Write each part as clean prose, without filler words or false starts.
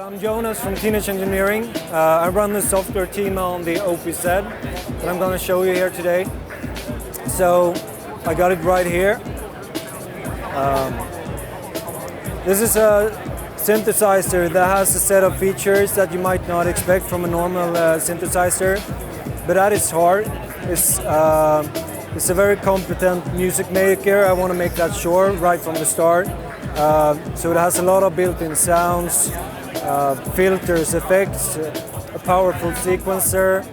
I'm Jonas from Teenage Engineering. I run the software team on the OPZ that I'm going to show you here today. So I got it right here. This is a synthesizer that has a set of features that you might not expect from a normal synthesizer, but at its heart, it's a very competent music maker. I want to make that sure right from the start. So it has a lot of built-in sounds, filters, effects, a powerful sequencer,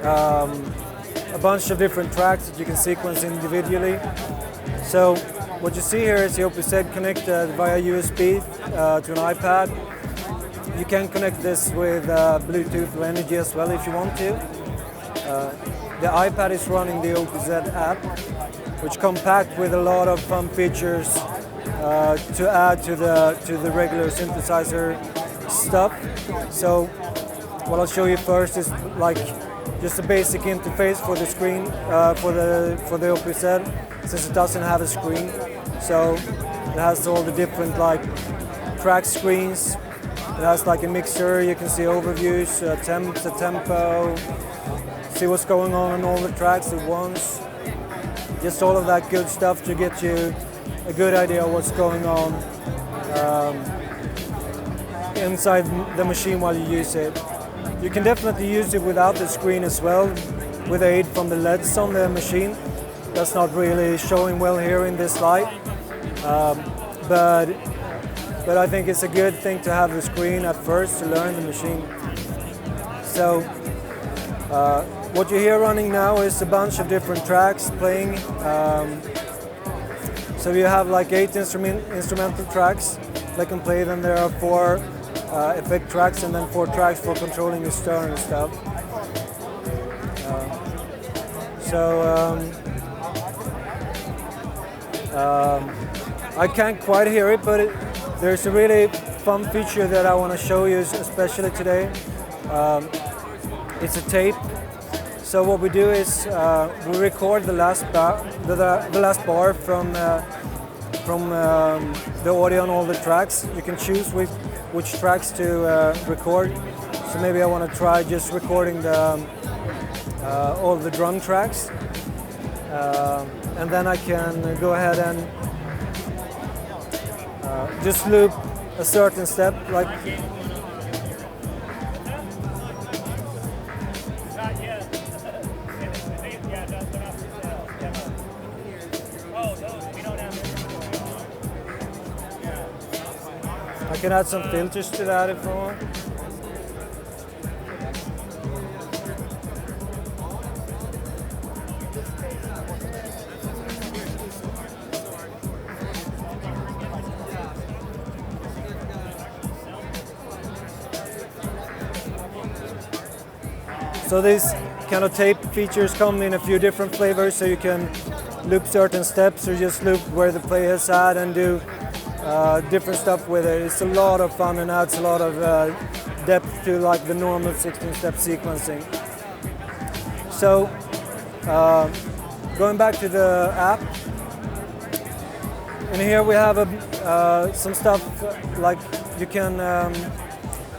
a bunch of different tracks that you can sequence individually. So what you see here is the OPZ connected via USB to an iPad. You can connect this with Bluetooth or Energy as well if you want to. The iPad is running the OPZ app, which comes packed with a lot of fun features to add to the regular synthesizer stuff. So what I'll show you first is like just a basic interface for the screen for the OPZ, since it doesn't have a screen. So it has all the different like track screens. It has like a mixer. You can see overviews, temps, a tempo, see what's going on all the tracks at once. Just all of that good stuff to get you a good idea of what's going on inside the machine while you use it. You can definitely use it without the screen as well, with aid from the LEDs on the machine. That's not really showing well here in this light, but I think it's a good thing to have the screen at first to learn the machine. So what you hear running now is a bunch of different tracks playing. So you have like 8 instrumental tracks that can play, then there are 4 effect tracks and then 4 tracks for controlling the stern and stuff. I can't quite hear it, but there's a really fun feature that I want to show you especially today. It's a tape. So what we do is we record the last bar from the audio on all the tracks. You can choose which tracks to record. So maybe I want to try just recording all the drum tracks, and then I can go ahead and just loop a certain step, like. I can add some filters to that if I want. So these kind of tape features come in a few different flavors, so you can loop certain steps or just loop where the player's at and do different stuff with it. It's a lot of fun and adds a lot of depth to like the normal 16-step sequencing. So going back to the app, in here we have some stuff like you can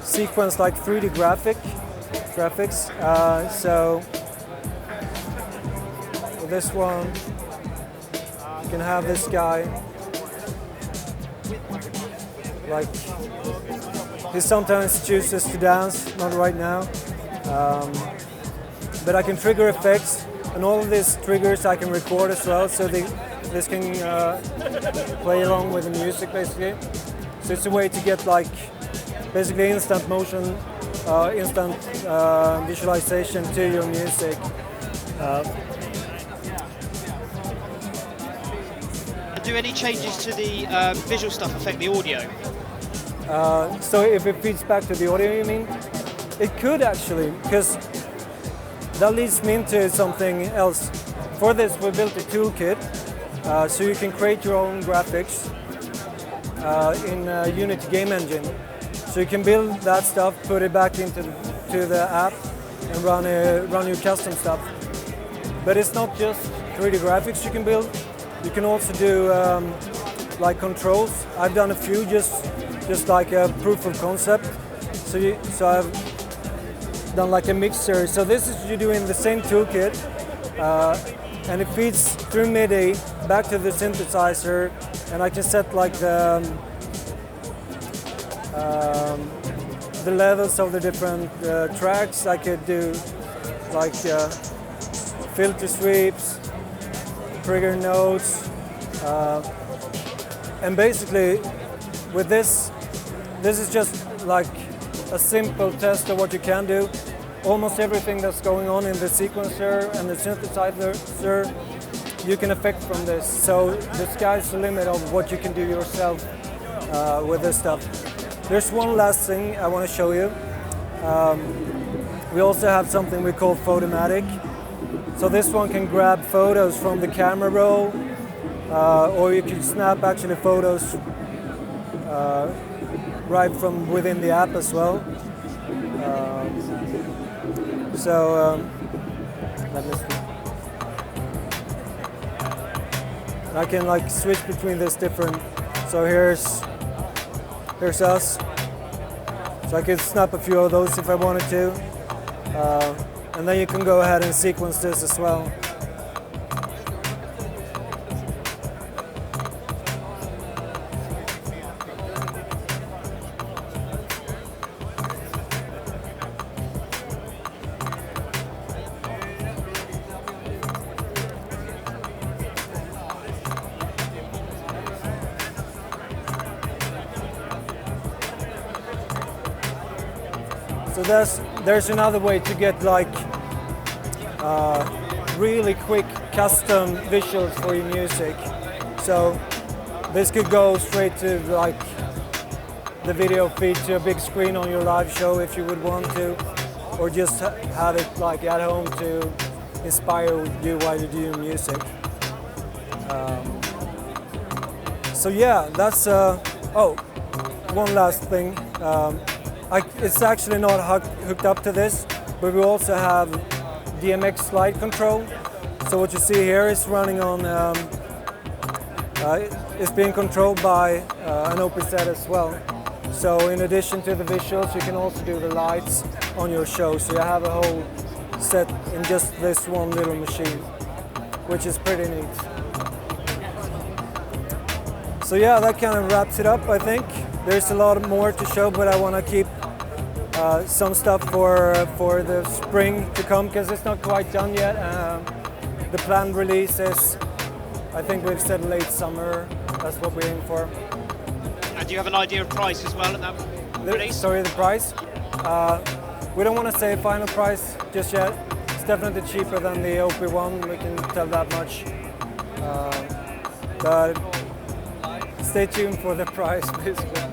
sequence like 3D graphics. So with this one, you can have this guy. Like, he sometimes chooses to dance, not right now, but I can trigger effects, and all of these triggers I can record as well, so this can play along with the music basically. So it's a way to get like basically instant motion, instant visualization to your music. Do any changes to the visual stuff affect the audio? So if it feeds back to the audio, you mean? It could actually, because that leads me into something else. For this, we built a toolkit, so you can create your own graphics in Unity game engine. So you can build that stuff, put it back into the app, and run your custom stuff. But it's not just 3D graphics you can build. You can also do like controls. I've done a few just just like a proof of concept. So I've done like a mixer. So this is you do in the same toolkit, and it feeds through MIDI back to the synthesizer, and I can set like the levels of the different tracks. I could do like filter sweeps, trigger notes, and basically with this is just like a simple test of what you can do. Almost everything that's going on in the sequencer and the synthesizer you can affect from this. So the sky's the limit of what you can do yourself with this stuff. There's one last thing I want to show you. We also have something we call Photomatic. So this one can grab photos from the camera roll, or you can snap actually photos right from within the app as well. Let me see. I can like switch between this different. So here's us. So I could snap a few of those if I wanted to. And then you can go ahead and sequence this as well. So there's another way to get like really quick custom visuals for your music. So this could go straight to like the video feed to a big screen on your live show if you would want to, or just have it like at home to inspire you while you do your music. So yeah, that's oh, one last thing. It's actually not hooked up to this, but we also have DMX slide control. So what you see here is running on, it's being controlled by an OPZ as well. So in addition to the visuals, you can also do the lights on your show. So you have a whole set in just this one little machine, which is pretty neat. So yeah, that kind of wraps it up, I think. There's a lot more to show, but I want to keep some stuff for the spring to come, because it's not quite done yet. The planned release is, I think we've said late summer. That's what we're aiming for. And do you have an idea of price as well at that release? Sorry, the price? We don't want to say final price just yet. It's definitely cheaper than the OP1, we can tell that much. But stay tuned for the price, basically.